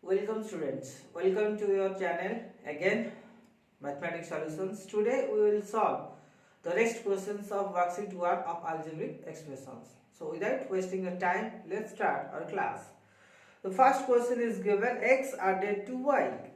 Welcome students, welcome to your channel again, Mathematics Solutions. Today we will solve the next questions of worksheet 1 of algebraic expressions. So without wasting your time, let's start our class. The first question is given x added to y.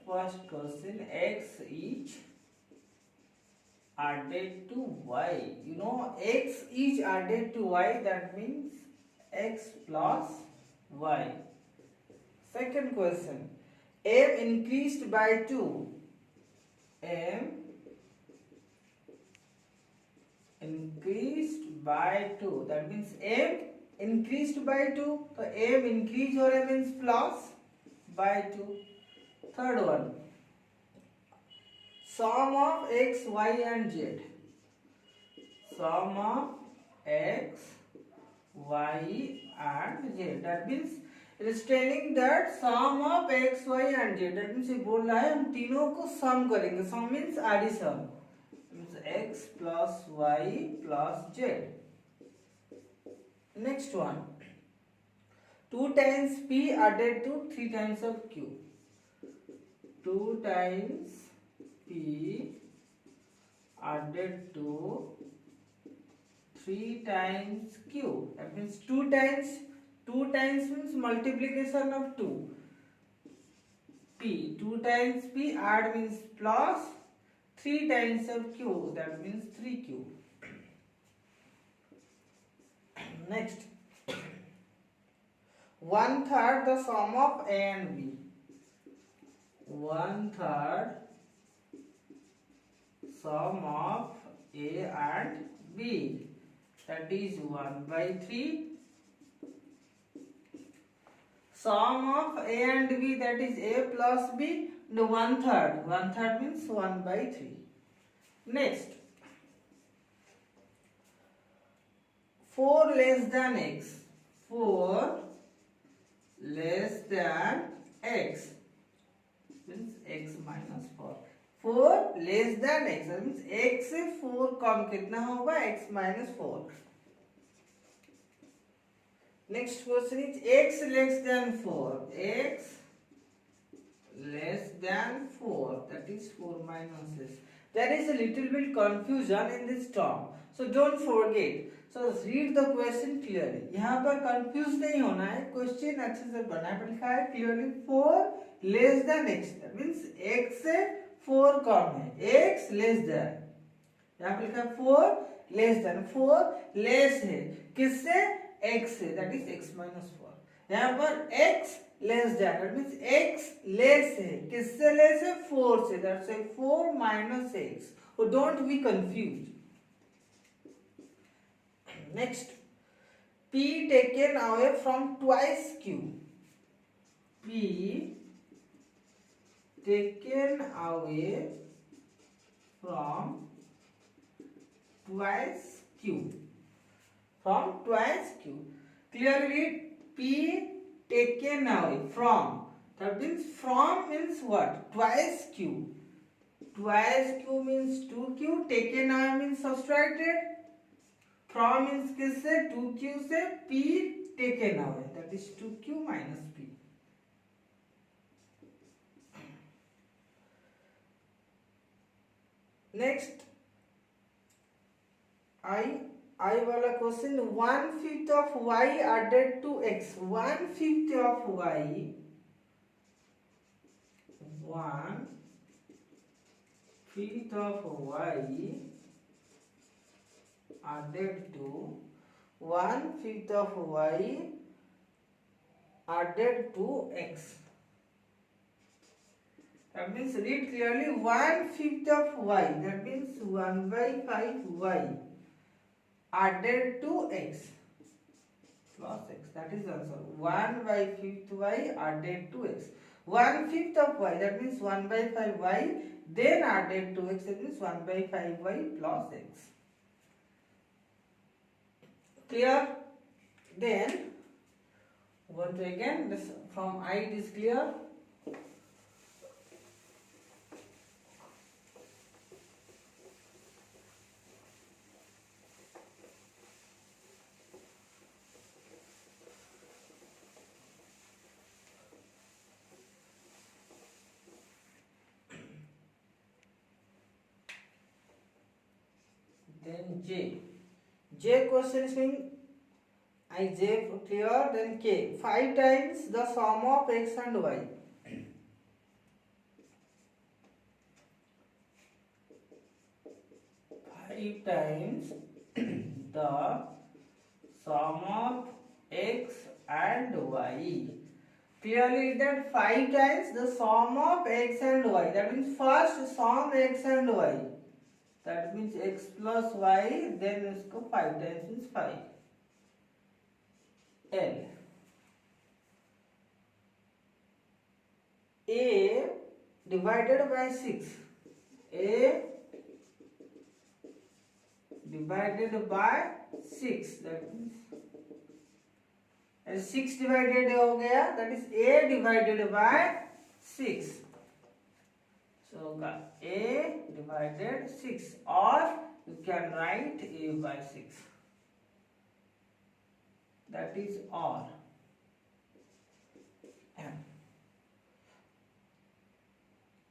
First question, x is added to y. You know, x is added to y, that means x plus y. Second question, m increased by 2. M increased by 2, that means m increased by 2. So m increase or m means plus by 2. Third one, sum of x, y and z. Sum of x, y and z, that means it is telling that sum of x, y and z, that means ये बोल रहा है हम तीनों को sum करेंगे. Sum means addition, means x plus y plus z. Next one, 2 times p added to 3 times of q. 2 times p added to 3 times q, that means 2 times means multiplication of 2. P, 2 times p, add means plus 3 times of q, that means 3q. Next, 1/3 the sum of a and b. 1/3 sum of a and b, that is 1/3. Sum of a and b, that is a plus b, and 1/3. 1/3 means 1/3. Next, 4 less than x. 4 less than x means x minus 4. 4 less than x, that means x से 4 कम कितना होगा? x minus 4. Next question is x less than 4. X less than 4, that is 4 minus x. There is a little bit confusion in this term, so don't forget. So read the question clearly. यहाँ पर confused नहीं होना है, question अच्छे से बना है, लिखा है clearly 4 less than x, that means x से 4 कम है, x less than. यहाँ पे लिखा है 4 less than, 4 less है किससे? x से, that is x minus 4. यहाँ पर x less than, that means x less है किससे less है? 4 से, that's why 4 minus x. So don't be confused. Next, p taken away from twice q. P taken away from twice q. From twice q. Clearly read, p taken away from. That means from means what? Twice q. Twice q means 2q. Taken away means subtracted. From means किससे? 2q से p taken away, that is 2q minus p. Next, I वाला question, 1/5 of y added to x. 1/5 of y, 1/5 of y added to 1/5 of y added to x. That means read clearly, 1/5 of y, that means 1/5 y added to x plus x, that is answer. 1/5 y added to x. 1/5 of y, that means 1/5 y, then added to x, that means 1/5 y plus x. Clear? Then want to again this from I it is clear. then J. J questions mean I J clear, then K. 5 times the sum of X and Y. 5 times the sum of X and Y. Clearly that 5 times the sum of X and Y. That means first sum X and Y. That means X plus Y, then isko 5 times means 5. L. A divided by 6. A divided by 6. That means and 6 divided हो गया. That is A divided by 6. So A divided 6, or you can write A by 6. That is or.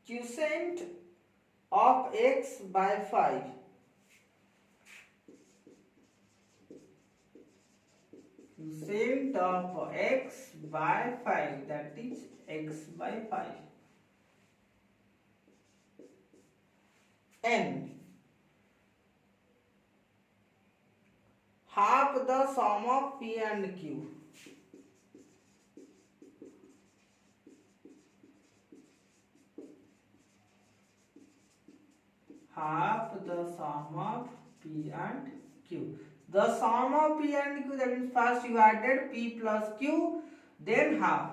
Quotient of X by 5. Quotient of X by 5, that is X by 5. N. Half the sum of P and Q. Half the sum of P and Q. The sum of P and Q, that means first you added P plus Q, then half.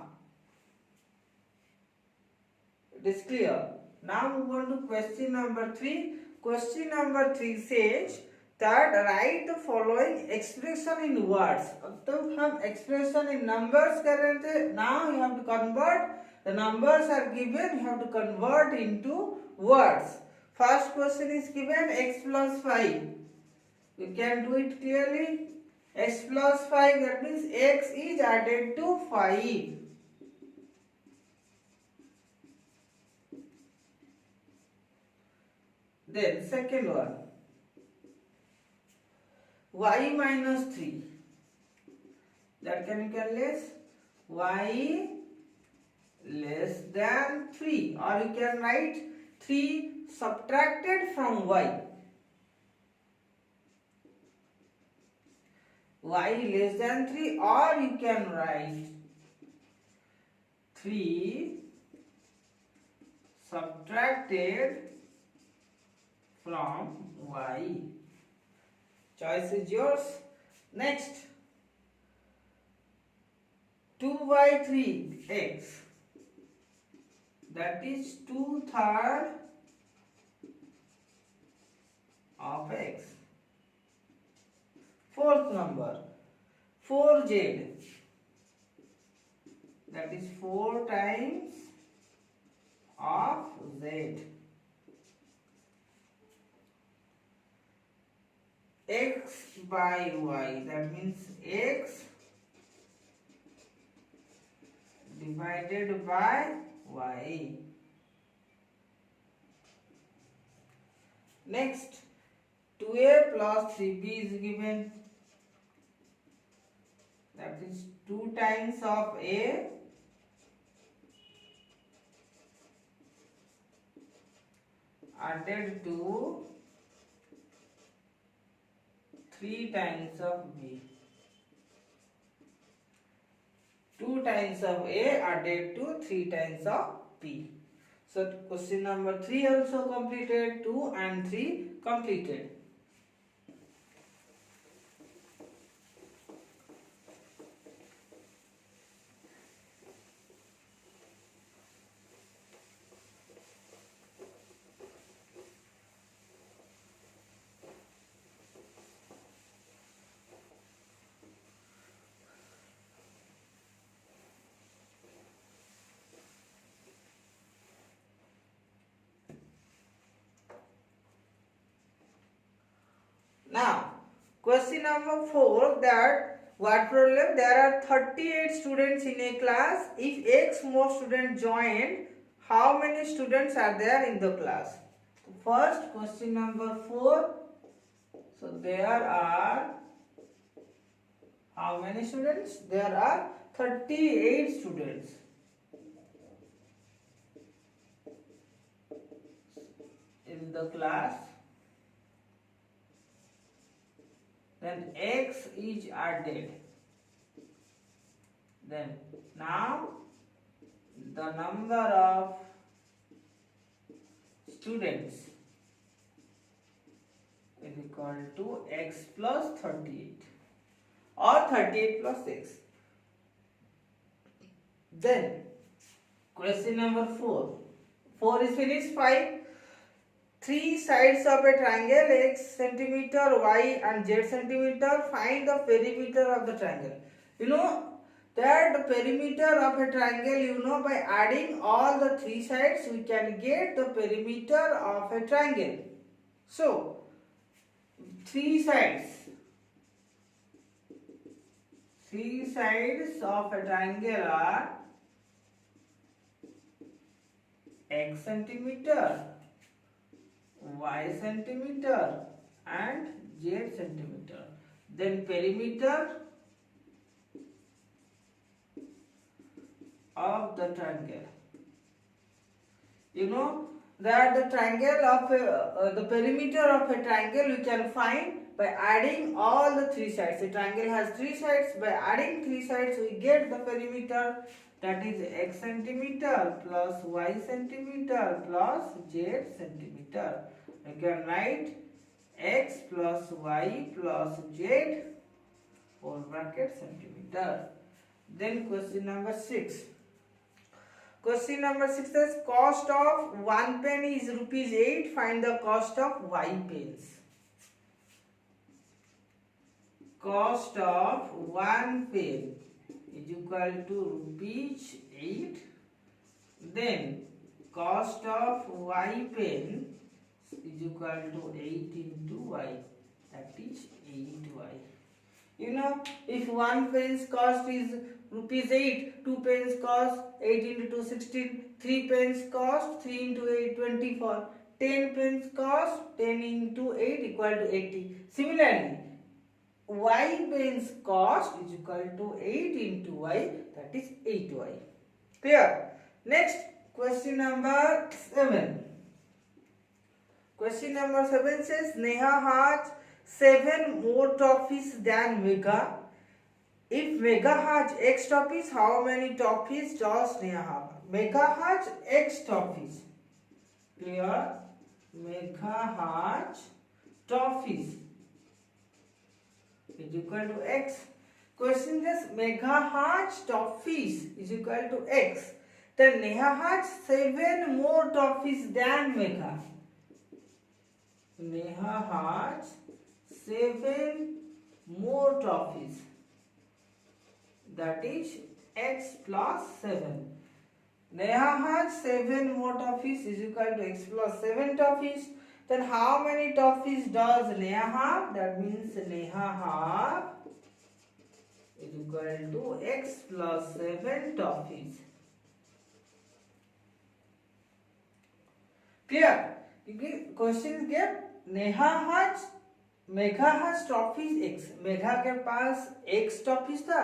It is clear. Now move on to question number 3. Question number 3 says that write the following expression in words. अब तक हम expression in numbers कर रहे थे. Now you have to convert. The numbers are given. You have to convert into words. First question is given X plus 5. You can do it clearly. X plus 5, that means X is added to 5. Then second one, Y minus 3. That can you can less Y less than 3, or you can write 3 subtracted from Y. Y less than 3, or you can write 3 subtracted from Y. Choice is yours. Next, 2 by 3x. That is 2/3 of x. Fourth number, 4z. That is 4 times of z. X by y, that means x divided by y. Next, 2a plus 3b is given. That is 2 times of a added to 3 times of b. 2 times of a added to 3 times of b. So question number 3 also completed, 2 and 3 completed. Now, question number 4, that what problem? There are 38 students in a class. If X more students join, how many students are there in the class? First, question number 4 So there are how many students? There are 38 students in the class. Then X is added. Then now the number of students is equal to X plus 38 or 38 plus X. Then question number 4. 4 is finished. 5. 3 sides of a triangle, X centimeter, Y and Z centimeter. Find the perimeter of the triangle. You know that the perimeter of a triangle, by adding all the 3 sides, we can get the perimeter of a triangle. So, 3 sides of a triangle are X centimeter, Y centimeter and Z centimeter. Then perimeter of the triangle. You know that the triangle of the perimeter of a triangle we can find by adding all the 3 sides. The triangle has 3 sides. By adding 3 sides, we get the perimeter, that is X centimeter plus Y centimeter plus Z centimeter. We can write X plus Y plus Z (centimeter). Then question number 6. Question number 6 says cost of 1 pen is rupees 8. Find the cost of Y pens. Cost of 1 pen is equal to rupees 8. Then cost of Y pen is equal to 8 into Y, that is 8Y. You know, if 1 pen's cost is rupees 8, 2 pens cost 8 into 2 16, 3 pens cost 3 into 8 24, 10 pens cost 10 into 8 equal to 80. Similarly, Y pens cost is equal to 8 into Y, that is 8Y. Clear? Next, question number 7. Question number 7 says Neha has 7 more toffees than Megha. If Megha has X toffees, how many toffees does Neha have? Megha has X toffees. Clear? Megha has toffees is equal to X. Question is Megha has toffees is equal to X. Then Neha has 7 more toffees than Megha. Neha has 7 more toffees, that is X plus 7. Neha has 7 more toffees is equal to X plus 7 toffees. Then how many toffees does Neha have? That means Neha have is equal to X plus 7 toffees. Clear? Question give Megha has toffees X. Megha के पास X toffees था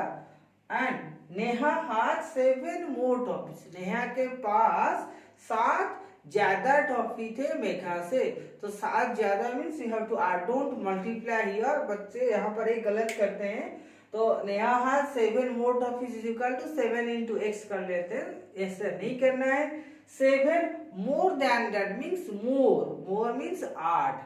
and Neha has 7 more toffees. Neha के पास 7 ज्यादा toffee थे मेघा से. तो 7 ज्यादा means you have to add, don't multiply here. बच्चे यहाँ पर एक गलत करते हैं. तो Neha has 7 more toffees is equal to 7 into X कर लेते हैं. ऐसा नहीं करना है. 7 more than that means more means add.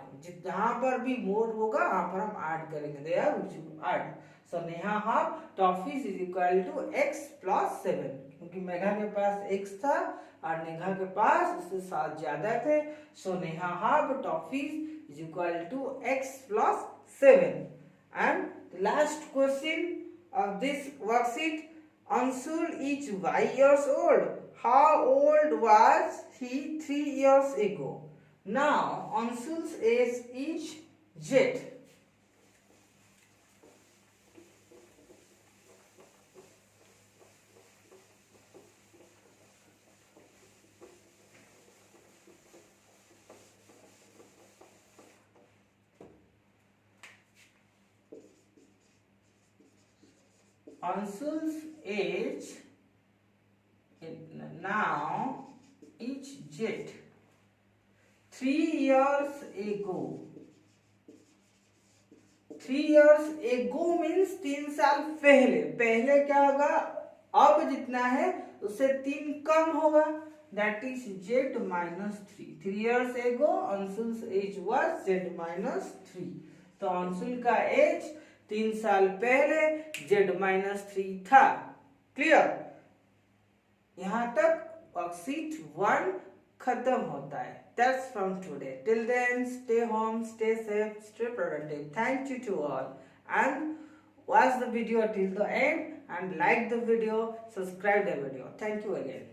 जहां पर भी more होगा वहां पर हम add करेंगे. there we should add. So Neha have toffees is equal to X plus 7. क्योंकि मेघा के पास X था और नेहा के पास उससे 7 ज्यादा थे. So Neha have toffees is equal to X plus 7. And the last question of this worksheet, Anshul is Y years old. How old was he 3 years ago? Now Anshul's age is Z. Anshul's age now is Z. 3 years ago. 3 years ago means 3 साल पहले. पहले क्या होगा? अब जितना है उससे 3 कम होगा. That is Z minus 3. 3 years ago Anshul's age was Z minus 3. तो अंशुल का एज 3 साल पहले Z minus 3 था. क्लियर? यहाँ तक वर्कशीट 1 खत्म होता है. That's from today. Till then, stay home, stay safe, stay productive. Thank you to all, and watch the video till the end and like the video, subscribe the video. Thank you again.